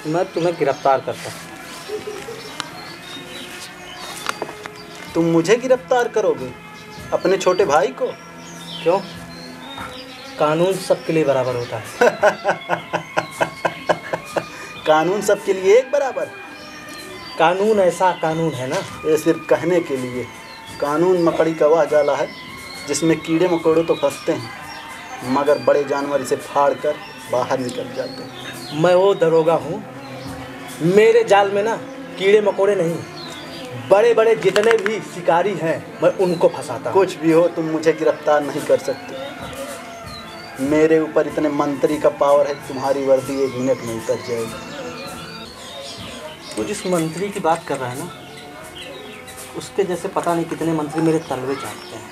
मैं तुम्हें गिरफ्तार करता। तुम मुझे गिरफ्तार करोगे? अपने छोटे भाई को? क्यों? कानून सबके लिए बराबर होता है। कानून सबके लिए एक बराबर? कानून ऐसा कानून है ना, ये सिर्फ कहने के लिए। कानून मकड़ी का वह जाला है जिसमें कीड़े मकोड़े तो फंसते हैं मगर बड़े जानवर इसे फाड़ कर बाहर निकल जाते हैं। मैं वो दरोगा हूँ, मेरे जाल में ना कीड़े मकोड़े नहीं, बड़े बड़े जितने भी शिकारी हैं मैं उनको फंसाता हूँ। कुछ भी हो, तुम मुझे गिरफ्तार नहीं कर सकते। मेरे ऊपर इतने मंत्री का पावर है, तुम्हारी वर्दी 1 मिनट में उतर जाएगी। तो जिस मंत्री की बात कर रहा है ना, उसके जैसे पता नहीं कितने मंत्री मेरे तलवे चाटते हैं,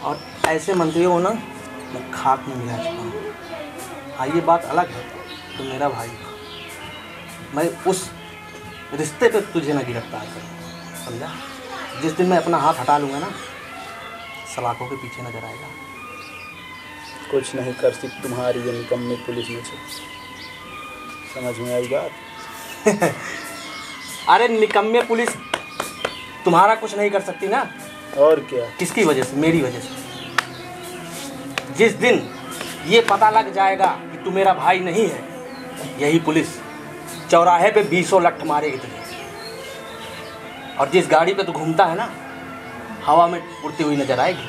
और ऐसे मंत्रियों को ना मैं खाक में मिला चुका हूँ। हाँ, ये बात अलग है, तो मेरा भाई, मैं उस रिश्ते पे तुझे ना गिरफ्तार करूँ, समझा? जिस दिन मैं अपना हाथ हटा लूँगा ना, सलाखों के पीछे नजर आएगा। कुछ नहीं कर सकती तुम्हारी ये निकम्मी पुलिस मुझे। समझ में आई बात? अरे निकम्मे पुलिस तुम्हारा कुछ नहीं कर सकती ना। और क्या? किसकी वजह से? मेरी वजह से। जिस दिन ये पता लग जाएगा कि तू मेरा भाई नहीं है, यही पुलिस चौराहे पे 20 लठ मारेगी तुझे। और जिस गाड़ी पे तू घूमता है ना, हवा में उड़ती हुई नजर आएगी।